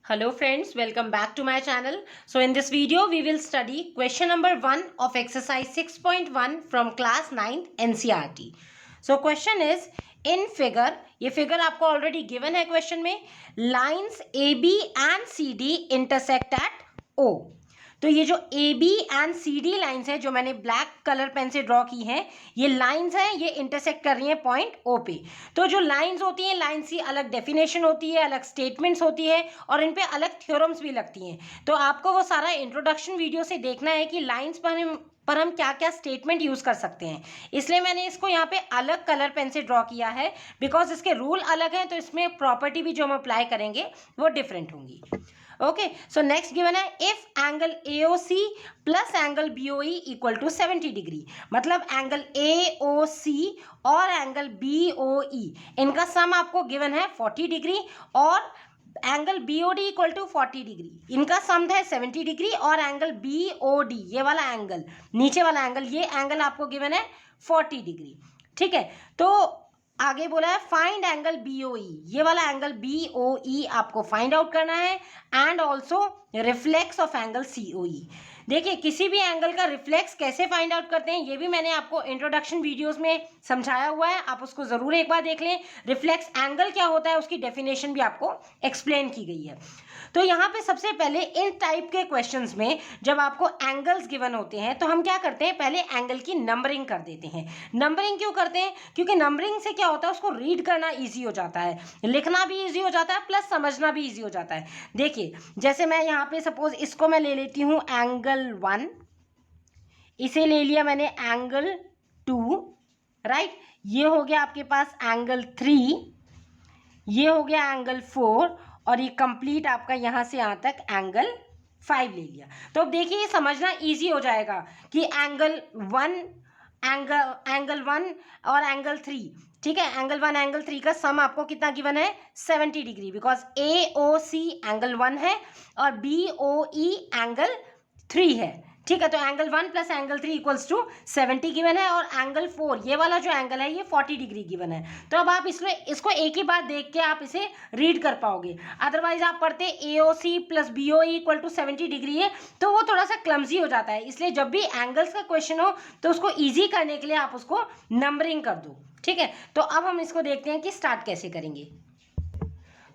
Hello friends, welcome back to my channel. So in this video we will study question number 1 of exercise 6.1 from class 9th NCERT. So question is in figure, ये figure आपको already given है question में, lines AB and CD intersect at O. तो ये जो A B and C D lines है जो मैंने ब्लैक कलर पेन से ड्रॉ की हैं, ये लाइन्स हैं, ये इंटरसेक्ट कर रही हैं पॉइंट ओ पे. तो जो लाइन्स होती हैं, लाइन्स की अलग डेफिनेशन होती है, अलग स्टेटमेंट्स होती है और इन पे अलग थ्योरम्स भी लगती हैं. तो आपको वो सारा इंट्रोडक्शन वीडियो से देखना है कि लाइन्स पर हम क्या क्या स्टेटमेंट यूज कर सकते हैं. इसलिए मैंने इसको यहाँ पे अलग कलर पेन से ड्रॉ किया है बिकॉज इसके रूल अलग हैं, तो इसमें प्रॉपर्टी भी जो हम अप्लाई करेंगे वो डिफरेंट होंगी. ओके, सो नेक्स्ट गिवन है if angle AOC plus angle BOE equal to 70 degree. मतलब एंगल AOC और एंगल BOE इनका सम आपको गिवन है 40 डिग्री और angle BOD equal to 40 degree. इनका सम है 70 डिग्री और एंगल BOD ये वाला एंगल, नीचे वाला एंगल, ये एंगल आपको गिवन है 40 डिग्री. ठीक है, तो आगे बोला है फाइंड एंगल BOE, ये वाला एंगल BOE आपको फाइंड आउट करना है and also reflex of angle COE. देखिए किसी भी एंगल का रिफ्लेक्स कैसे फाइंड आउट करते हैं ये भी मैंने आपको इंट्रोडक्शन वीडियोस में समझाया हुआ है, आप उसको जरूर एक बार देख लें. रिफ्लेक्स एंगल क्या होता है उसकी डेफिनेशन भी आपको एक्सप्लेन की गई है. तो यहाँ पे सबसे पहले इन टाइप के क्वेश्चंस में जब आपको एंगल्स गिवन होते हैं तो हम क्या करते हैं, पहले एंगल की नंबरिंग कर देते हैं. नंबरिंग क्यों करते हैं? क्योंकि नंबरिंग से क्या होता है, उसको रीड करना ईजी हो जाता है, लिखना भी ईजी हो जाता है, प्लस समझना भी ईजी हो जाता है. देखिए जैसे मैं यहाँ पे सपोज इसको मैं ले लेती हूँ एंगल 1, इसे ले लिया मैंने एंगल 2, राइट. ये हो गया आपके पास एंगल 3, ये हो गया एंगल 4 और ये कंप्लीट आपका यहाँ से यहाँ तक एंगल 5 ले लिया. तो अब देखिए ये समझना इजी हो जाएगा कि एंगल 1 और एंगल 3, ठीक है, एंगल 1 एंगल 3 का सम आपको कितना गिवन है 70 डिग्री बिकॉज AOC एंगल 1 है और BOE एंगल 3 है. ठीक है, तो angle 1 plus angle 3 equals to 70 given है और एंगल 4 ये वाला जो एंगल है ये 40 डिग्री गिवन है. तो अब आप इसको एक ही बार देख के आप इसे रीड कर पाओगे. अदरवाइज आप पढ़ते AOC plus BOE equal to 70 degree है तो वो थोड़ा सा क्लमजी हो जाता है. इसलिए जब भी एंगल्स का क्वेश्चन हो तो उसको ईजी करने के लिए आप उसको नंबरिंग कर दो. ठीक है, तो अब हम इसको देखते हैं कि स्टार्ट कैसे करेंगे.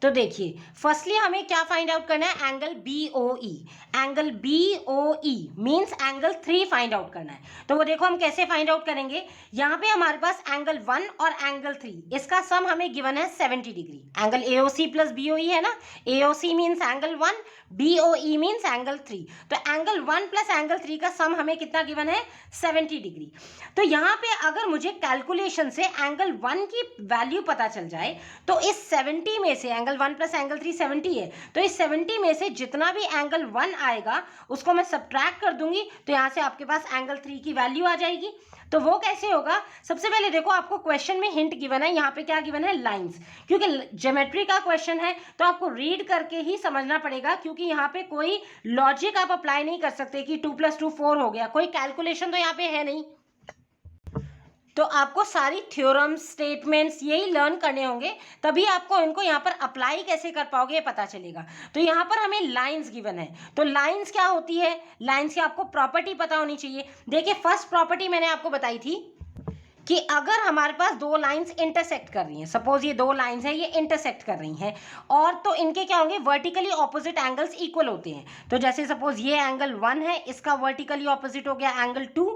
तो देखिए फर्स्टली हमें क्या फाइंड आउट करना है, angle BOE. Angle BOE means angle 3 find out करना है. तो वो देखो हम कैसे फाइंड आउट करेंगे. यहाँ पे हमारे पास एंगल 1 और एंगल 3 इसका सम हमें गिवन है 70 degree. Angle AOC plus BOE है ना, AOC means angle 1, BOE means angle 3. तो एंगल 1 प्लस एंगल 3 का सम हमें कितना गिवन है 70 डिग्री. तो यहाँ पे अगर मुझे कैलकुलेशन से एंगल 1 की वैल्यू पता चल जाए तो इस 70 में से एंगल 1 प्लस एंगल 3 70 है, तो इस 70 में से जितना भी एंगल 1 आएगा उसको मैं सब्ट्रैक्ट कर दूंगी तो यहाँ से आपके पास एंगल 3 की वैल्यू आ जाएगी. तो वो कैसे होगा, सबसे पहले देखो आपको क्वेश्चन में हिंट गिवन है, यहाँ पे क्या गिवन है लाइंस. क्योंकि ज्योमेट्री का क्वेश्चन है तो आपको रीड करके ही समझना पड़ेगा क्योंकि यहाँ पे कोई लॉजिक आप अप्लाई नहीं कर सकते कि 2 + 2 4 हो गया, कोई कैलकुलेशन तो यहाँ पे है नहीं. तो आपको सारी थ्योरम्स स्टेटमेंट्स यही लर्न करने होंगे, तभी आपको इनको यहाँ पर अप्लाई कैसे कर पाओगे ये पता चलेगा. तो यहाँ पर हमें लाइंस गिवन है, तो लाइंस क्या होती है, लाइंस की आपको प्रॉपर्टी पता होनी चाहिए. देखिए फर्स्ट प्रॉपर्टी मैंने आपको बताई थी कि अगर हमारे पास दो लाइंस इंटरसेक्ट कर रही हैं, सपोज ये दो लाइंस हैं ये इंटरसेक्ट कर रही हैं और तो इनके क्या होंगे वर्टिकली ऑपोजिट एंगल्स इक्वल होते हैं. तो जैसे सपोज ये एंगल 1 है, इसका वर्टिकली ऑपोजिट हो गया एंगल 2,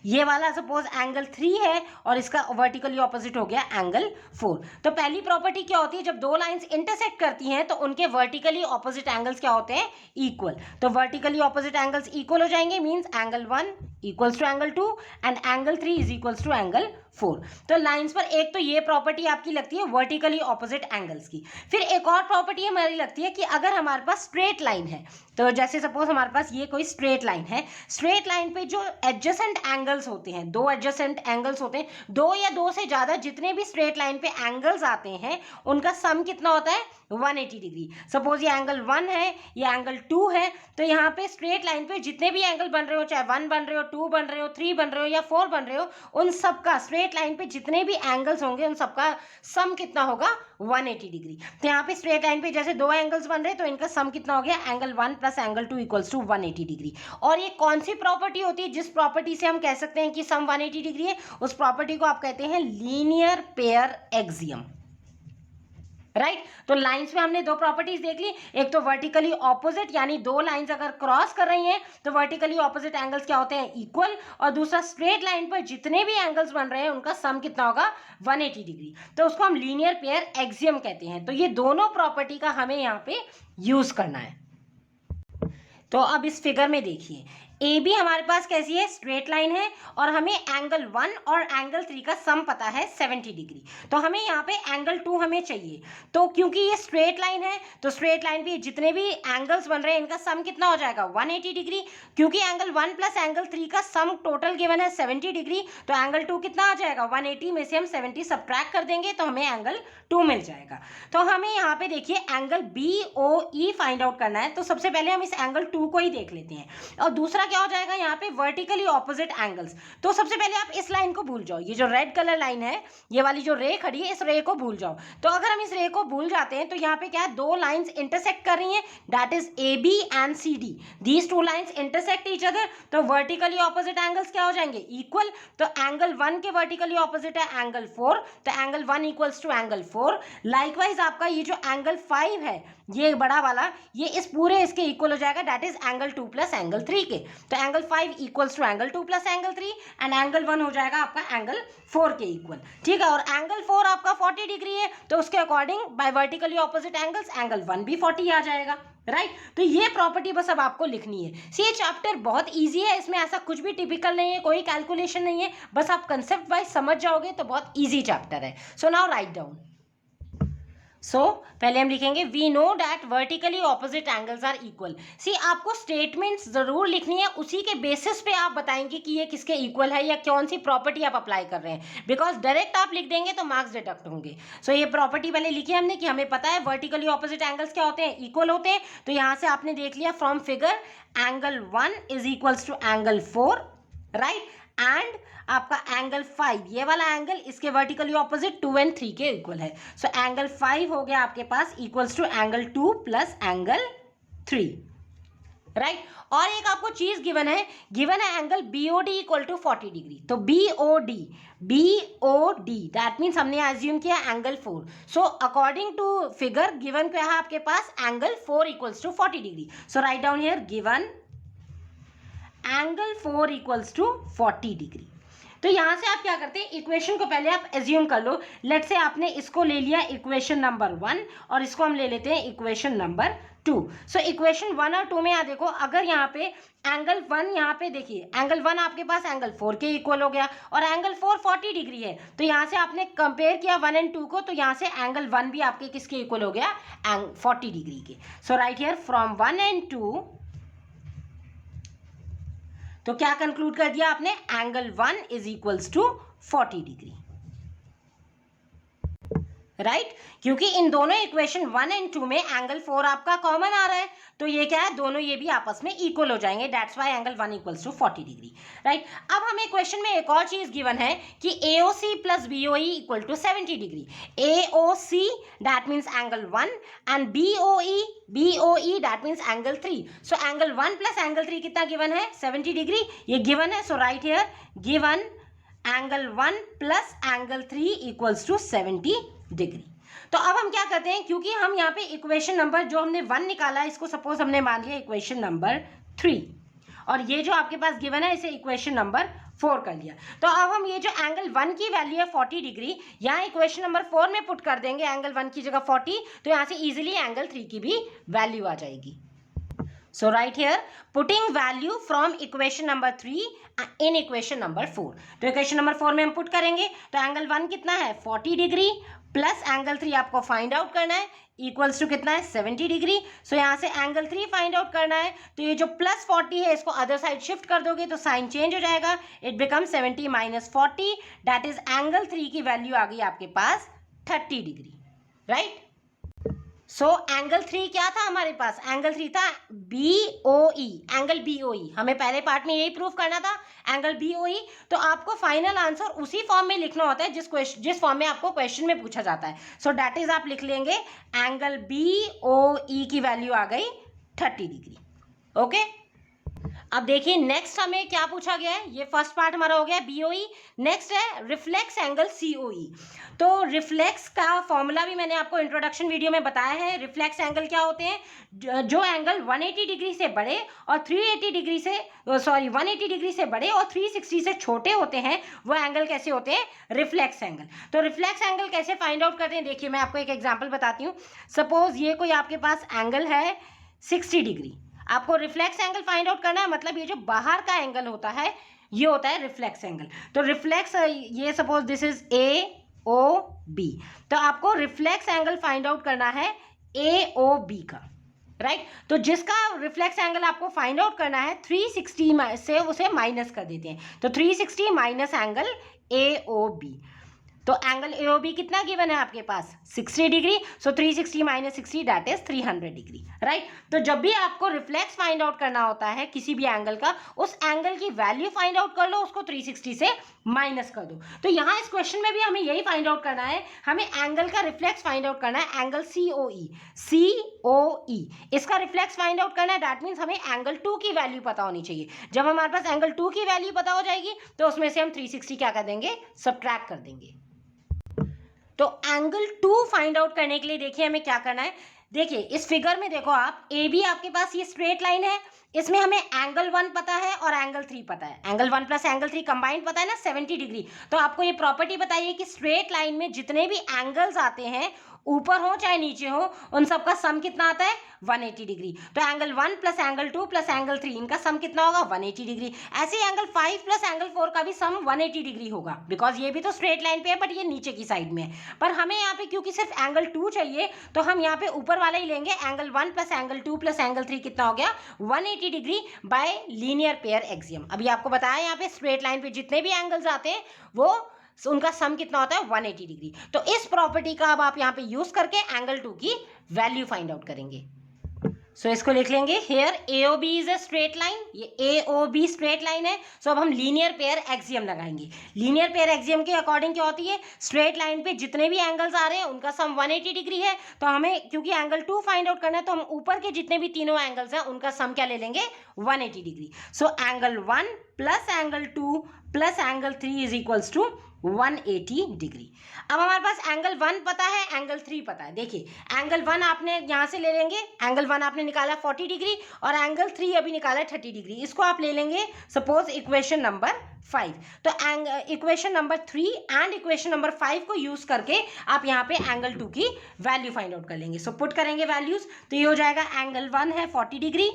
ये वाला सपोज एंगल 3 है और इसका वर्टिकली ऑपोजिट हो गया एंगल 4. तो पहली प्रॉपर्टी क्या होती है, जब दो लाइंस इंटरसेक्ट करती हैं तो उनके वर्टिकली ऑपोजिट एंगल्स क्या होते हैं इक्वल. तो वर्टिकली ऑपोजिट एंगल्स इक्वल हो जाएंगे means angle 1 equals to angle 2 and angle 3 is equals to angle 4. तो लाइंस पर एक तो ये प्रॉपर्टी आपकी लगती है वर्टिकली ऑपोजिट एंगल्स की. फिर एक और प्रॉपर्टी हमारी लगती है कि अगर हमारे पास स्ट्रेट लाइन है, तो जैसे सपोज हमारे पास ये कोई स्ट्रेट लाइन है, स्ट्रेट लाइन पे जो एडजेसेंट एंगल्स होते हैं, दो एडजेसेंट एंगल्स होते हैं, दो या दो से ज्यादा जितने भी स्ट्रेट लाइन पे एंगल्स आते हैं उनका सम कितना होता है 180 डिग्री। सपोज ये एंगल 1 है, ये एंगल 2 है, तो यहाँ पे स्ट्रेट लाइन पे जितने भी एंगल बन रहे हो, चाहे 1 बन रहे हो, 2 बन रहे हो, 3 बन रहे हो या 4 बन रहे हो, उन सबका स्ट्रेट लाइन पे जितने भी एंगल्स होंगे उन सबका सम कितना होगा 180 डिग्री। तो यहाँ पे स्ट्रेट लाइन पे जैसे दो एंगल्स बन रहे हैं तो इनका सम कितना हो गया, angle 1 plus angle 2 equals to 180 degree. और ये कौन सी प्रॉपर्टी होती है जिस प्रॉपर्टी से हम कह सकते हैं कि सम 180 डिग्री है? उस प्रॉपर्टी को आप कहते हैं लीनियर पेयर एक्सियम, राइट। तो लाइंस में हमने दो प्रॉपर्टीज देख ली, एक तो वर्टिकली ऑपोजिट, यानी दो लाइंस अगर क्रॉस कर रही हैं तो वर्टिकली ऑपोजिट एंगल्स क्या होते हैं, इक्वल। और दूसरा स्ट्रेट लाइन पर जितने भी एंगल्स बन रहे हैं उनका सम कितना होगा, 180 डिग्री। तो उसको हम लीनियर पेयर एक्सियम कहते हैं। तो ये दोनों प्रॉपर्टी का हमें यहाँ पे यूज करना है। तो अब इस फिगर में देखिए, ए बी हमारे पास कैसी है, स्ट्रेट लाइन है, और हमें एंगल 1 और एंगल 3 का सम पता है 70 डिग्री। तो हमें यहाँ पे एंगल 2 हमें चाहिए। तो क्योंकि ये स्ट्रेट लाइन है तो स्ट्रेट लाइन पे जितने भी एंगल्स बन रहे हैं इनका सम कितना हो जाएगा, 180 डिग्री। क्योंकि एंगल 1 प्लस एंगल 3 का सम टोटल गिवन है 70 डिग्री, तो एंगल 2 कितना आ जाएगा, 180 में से हम 70 सब्ट्रैक्ट कर देंगे तो हमें एंगल 2 मिल जाएगा। तो हमें यहाँ पे देखिए एंगल BOE फाइंड आउट करना है। तो सबसे पहले हम इस एंगल 2 को ही देख लेते हैं। और दूसरा क्या हो जाएगा यहाँ पे, वर्टिकली ऑपोजिट एंगल्स। तो सबसे पहले आप इस लाइन को भूल जाओ, ये जो रेड कलर लाइन है, ये वाली जो रे खड़ी है, इस रे को भूल जाओ। तो अगर हम इस रे को भूल जाते हैं तो यहाँ पे क्या है, दो लाइंस इंटरसेक्ट कर रही हैं, that is AB and CD। These two lines intersect each other, तो वर्टिकली ऑपोजिट एंगल्स क्या हो जाएंगे, इक्वल। तो एंगल 1 के वर्टिकली ऑपोजिट है एंगल 4, तो angle 1 equals to angle 4। Likewise आपका ये जो एंगल 5 है, ये बड़ा वाला, ये इस पूरे इसके इक्वल हो जाएगा, that is angle 2 plus angle 3 के। तो angle 5 equals to angle 2 plus angle 3, and angle 1 हो जाएगा आपका एंगल 4 के इक्वल, ठीक है। और एंगल 4 आपका 40 डिग्री है, तो उसके according by vertically opposite angles angle 1 भी 40 आ जाएगा, राइट। तो ये प्रॉपर्टी बस अब आपको लिखनी है। सी ये चैप्टर बहुत इजी है, इसमें ऐसा कुछ भी टिपिकल नहीं है, कोई कैलकुलेशन नहीं है, बस आप कंसेप्ट वाइज समझ जाओगे तो बहुत इजी चैप्टर है। So now write down. पहले हम लिखेंगे we know that vertically opposite angles are equal. See आपको स्टेटमेंट्स जरूर लिखनी है, उसी के बेसिस पे आप बताएंगे कि ये किसके इक्वल है या कौन सी प्रॉपर्टी आप अप्लाई कर रहे हैं, बिकॉज डायरेक्ट आप लिख देंगे तो मार्क्स डिडक्ट होंगे। ये प्रॉपर्टी पहले लिखी हमने कि हमें पता है वर्टिकली ऑपोजिट एंगल्स क्या होते हैं, इक्वल होते हैं। तो यहाँ से आपने देख लिया from figure angle 1 is equals to angle 4, right. And आपका एंगल 5, ये वाला एंगल इसके वर्टिकली ऑपोजिट 2 and 3 के इक्वल है। एंगल 5 हो गया आपके पास equals to angle 2 plus angle 3, right. और एक आपको चीज गिवन है angle BOD equal to 40 degree. तो BOD दैट मीन्स हमने एज्यूम किया angle 4। According to figure given क्या है आपके पास, angle 4 equals to 40 degree. Write down here given angle 4 equals to 40 degree. तो यहां से आप क्या करते हैं, इक्वेशन को पहले आप एज्यूम कर लो। लेट्स से आपने इसको ले लिया इक्वेशन नंबर 1 और इसको हम ले लेते हैं इक्वेशन नंबर 2। इक्वेशन 1 और 2 में यहाँ देखो, अगर यहाँ पे एंगल 1, यहाँ पे देखिए एंगल 1 आपके पास एंगल 4 के इक्वल हो गया और एंगल 4 40 डिग्री है, तो यहाँ से आपने कंपेयर किया 1 and 2 को, तो यहाँ से एंगल 1 भी आपके किसके इक्वल हो गया, 40 डिग्री के। राइट हियर फ्रॉम 1 and 2, तो क्या कंक्लूड कर दिया आपने, angle 1 is equals to 40 degree, right. क्योंकि इन दोनों इक्वेशन 1 and 2 में एंगल 4 आपका कॉमन आ रहा है, तो ये क्या है, दोनों ये भी आपस में इक्वल हो जाएंगे, that's why angle 1 equals to 40 degree, right. अब हमें क्वेश्चन में एक और चीज गिवन है कि AOC plus BOE equal to 70 डिग्री। AOC that means angle 1 and BOE that means angle 3। Angle 1 plus angle 3 कितना गिवन है, 70 डिग्री, ये गिवन है। Right here given angle 1 plus angle 3 equals to 70 degree. तो अब हम क्या करते हैं, क्योंकि हम यहाँ पे इक्वेशन नंबर जो हमने 1 निकाला है, इसको सपोज हमने मान लिया इक्वेशन नंबर 3, और ये जो आपके पास गिवन है इसे इक्वेशन नंबर 4 कर लिया। तो अब हम ये जो एंगल 1 की वैल्यू है 40 डिग्री, यहाँ इक्वेशन नंबर 4 में पुट कर देंगे एंगल 1 की जगह 40, तो यहाँ से इजीली एंगल 3 की भी वैल्यू आ जाएगी। Right here putting value from equation number 3 in equation number 4। तो इक्वेशन नंबर 4 में हम पुट करेंगे, तो एंगल 1 कितना है, 40 डिग्री, प्लस एंगल 3 आपको फाइंड आउट करना है, इक्वल्स टू कितना है, 70 डिग्री। यहाँ से एंगल 3 फाइंड आउट करना है, तो ये जो प्लस 40 है इसको अदर साइड शिफ्ट कर दोगे तो साइन चेंज हो जाएगा, it become 70 minus 40, that is angle 3 की वैल्यू आ गई आपके पास 30 डिग्री, राइट। सो एंगल 3 क्या था हमारे पास, एंगल 3 था BOE, एंगल BOE। हमें पहले पार्ट में यही प्रूव करना था, एंगल BOE। तो आपको फाइनल आंसर उसी फॉर्म में लिखना होता है जिस फॉर्म में आपको क्वेश्चन में पूछा जाता है। सो दैट इज आप लिख लेंगे एंगल BOE की वैल्यू आ गई 30 डिग्री। ओके, अब देखिए नेक्स्ट हमें क्या पूछा गया है। ये फर्स्ट पार्ट हमारा हो गया BOE। नेक्स्ट है रिफ्लेक्स एंगल COE। तो रिफ्लेक्स का फॉर्मूला भी मैंने आपको इंट्रोडक्शन वीडियो में बताया है। रिफ्लेक्स एंगल क्या होते हैं, जो एंगल 180 डिग्री से बड़े और 380 डिग्री से 180 डिग्री से बड़े और 360 से छोटे होते हैं, वो एंगल कैसे होते हैं, रिफ्लेक्स एंगल। तो रिफ्लेक्स एंगल कैसे फाइंड आउट करते हैं, देखिए मैं आपको एक एग्जाम्पल बताती हूँ। सपोज ये कोई आपके पास एंगल है 60 डिग्री, आपको रिफ्लेक्स एंगल फाइंड आउट करना है, मतलब ये जो बाहर का एंगल होता है ये होता है रिफ्लेक्स एंगल। तो रिफ्लेक्स, ये सपोज दिस इज AOB, तो आपको रिफ्लेक्स एंगल फाइंड आउट करना है AOB का, राइट। तो जिसका रिफ्लेक्स एंगल आपको फाइंड आउट करना है 360 से उसे माइनस कर देते हैं, तो 360 माइनस एंगल AOB। तो एंगल AOB कितना गिवन है आपके पास, 60 degree. So 360 minus 60 that is 300 degree, right. तो जब भी आपको रिफ्लेक्स फाइंड आउट करना होता है किसी भी एंगल का, उस एंगल की वैल्यू फाइंड आउट कर लो, उसको 360 से माइनस कर दो। तो यहाँ इस क्वेश्चन में भी हमें यही फाइंड आउट करना है, हमें एंगल का रिफ्लेक्स फाइंड आउट करना है, एंगल COE। इसका रिफ्लेक्स फाइंड आउट करना है, दैट मीन्स हमें एंगल 2 की वैल्यू पता होनी चाहिए। जब हमारे पास एंगल 2 की वैल्यू पता हो जाएगी तो उसमें से हम 360 क्या कर देंगे, सब्ट्रैक्ट कर देंगे। तो एंगल 2 फाइंड आउट करने के लिए देखिए हमें क्या करना है। देखिए इस फिगर में देखो आप, AB आपके पास ये स्ट्रेट लाइन है, इसमें हमें एंगल 1 पता है और एंगल 3 पता है। एंगल 1 प्लस एंगल 3 कंबाइंड पता है ना, 70 डिग्री। तो आपको ये प्रॉपर्टी बताइए कि स्ट्रेट लाइन में जितने भी एंगल्स आते हैं, ऊपर हो चाहे नीचे हो, उन सबका सम कितना आता है, 180 डिग्री। तो angle 1 plus angle 2 plus angle 3, इनका सम कितना होगा, 180 डिग्री। ऐसे ही एंगल 5 प्लस एंगल 4 का भी सम 180 डिग्री होगा, बिकॉज ये भी तो स्ट्रेट लाइन पे है बट ये नीचे की साइड में है। पर हमें यहाँ पे क्योंकि सिर्फ एंगल 2 चाहिए, तो हम यहाँ पे ऊपर वाला ही लेंगे। Angle 1 plus angle 2 plus angle 3 कितना हो गया, 180 degree by linear pair axiom. अभी आपको बताया यहाँ पे स्ट्रेट लाइन पे जितने भी एंगल्स आते हैं वो उनका सम कितना होता है, 180 डिग्री। तो इस प्रॉपर्टी का अब आप यहाँ पे यूज करके एंगल 2 की वैल्यू फाइंड आउट करेंगे। सो इसको लिख लेंगे, here AOB is a straight line, ये AOB स्ट्रेट लाइन है। सो अब हम लीनियर पेयर एक्सियम लगाएंगे। लीनियर पेयर एक्सियम के अकॉर्डिंग क्या होती है, स्ट्रेट लाइन पे जितने भी एंगल्स आ रहे हैं उनका सम 180 डिग्री है। तो हमें क्योंकि एंगल 2 फाइंड आउट करना है, तो हम ऊपर के जितने भी तीनों एंगल्स हैं उनका सम क्या ले लेंगे, 180 degree. So angle 1 plus angle 2 plus angle 3 is equals to 180 degree. अब हमारे पास एंगल 1 पता है, एंगल 3 पता है। देखिए एंगल 1 आपने यहाँ से ले लेंगे, एंगल 1 आपने निकाला 40 डिग्री और एंगल 3 अभी निकाला है 30 डिग्री। इसको आप ले लेंगे सपोज इक्वेशन नंबर 5। तो equation number 3 and equation number 5 को यूज करके आप यहाँ पे एंगल 2 की वैल्यू फाइंड आउट कर लेंगे। सो पुट करेंगे वैल्यूज, तो ये हो जाएगा एंगल 1 है 40 डिग्री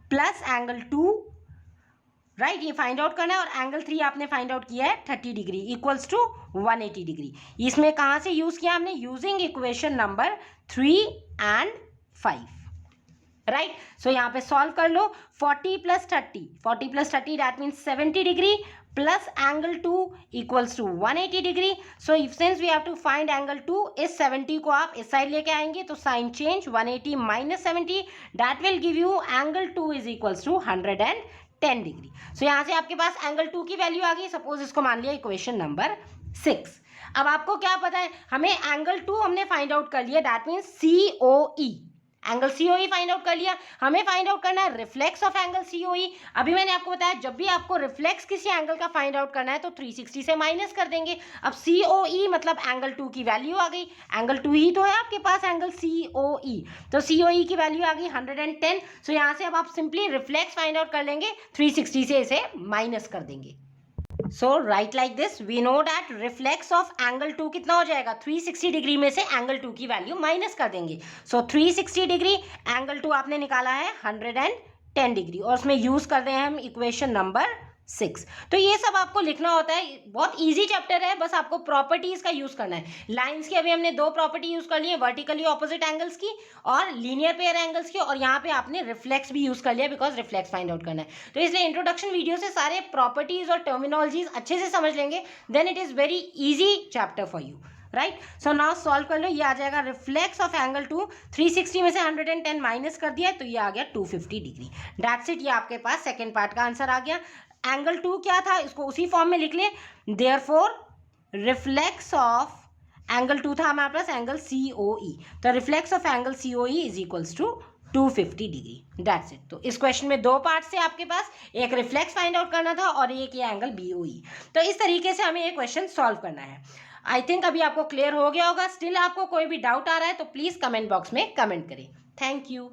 प्लस एंगल 2, राइट, ये फाइंड आउट करना है, और एंगल 3 आपने फाइंड आउट किया है 30 डिग्री इक्वल्स टू 180 डिग्री। इसमें कहाँ से यूज किया हमने, using equation number 3 and 5, right. So यहाँ पे सॉल्व कर लो, 40 plus 30 that means 70 degree plus angle 2 equals to 180 degree. So since we have to find angle 2, इस 70 को आप इस साइड लेके आएंगे तो sign change 180 minus 70 that will give you angle 2 is equals to 110 degree. So यहाँ से आपके पास एंगल 2 की वैल्यू आ गई। सपोज इसको मान लिया इक्वेशन नंबर 6। अब आपको क्या पता है, हमें एंगल 2 हमने फाइंड आउट कर लिया, that means COE, angle COE find out कर लिया। हमें फाइंड आउट करना है रिफ्लेक्स ऑफ एंगल COE। अभी मैंने आपको बताया जब भी आपको रिफ्लेक्स किसी एंगल का फाइंड आउट करना है तो 360 से माइनस कर देंगे। अब COE मतलब एंगल 2 की वैल्यू आ गई, एंगल 2 ही तो है आपके पास एंगल COE, तो COE की वैल्यू आ गई 110। सो यहाँ से अब आप सिंपली रिफ्लेक्स फाइंड आउट कर लेंगे, 360 से इसे माइनस कर देंगे। So write like this, we know that reflex of angle 2 कितना हो जाएगा, 360 डिग्री में से एंगल 2 की वैल्यू माइनस कर देंगे। सो 360 डिग्री, एंगल 2 आपने निकाला है 110 डिग्री, और उसमें यूज कर रहे हैं हम इक्वेशन नंबर 6। तो ये सब आपको लिखना होता है, बहुत इजी चैप्टर है, बस आपको प्रॉपर्टीज का यूज करना है। लाइंस की अभी हमने 2 प्रॉपर्टी यूज कर ली है, वर्टिकली ऑपोजिट एंगल्स की और लीनियर पेयर एंगल्स की, और यहाँ पे आपने रिफ्लेक्स भी यूज कर लिया बिकॉज रिफ्लेक्स फाइंड आउट करना है। तो इसलिए इंट्रोडक्शन वीडियो से सारे प्रॉपर्टीज और टर्मिनोलॉजीज अच्छे से समझ लेंगे, then it is very easy chapter for you, right. So now solve कर लो, ये आ जाएगा रिफ्लेक्स ऑफ एंगल 2, 360 में से 110 माइनस कर दिया तो ये आ गया 250 डिग्री। दैट्स इट, ये आपके पास सेकेंड पार्ट का आंसर आ गया। एंगल 2 क्या था, इसको उसी फॉर्म में लिख ले, देयरफॉर रिफ्लेक्स ऑफ एंगल 2 था हमारे पास एंगल COE, तो reflex of angle COE is equals to 250 degree. That's it. तो इस क्वेश्चन में दो पार्ट से आपके पास, एक रिफ्लेक्स फाइंड आउट करना था और एक ये एंगल BOE। तो इस तरीके से हमें ये क्वेश्चन सॉल्व करना है। आई थिंक अभी आपको क्लियर हो गया होगा। स्टिल आपको कोई भी डाउट आ रहा है तो प्लीज कमेंट बॉक्स में कमेंट करें। Thank you.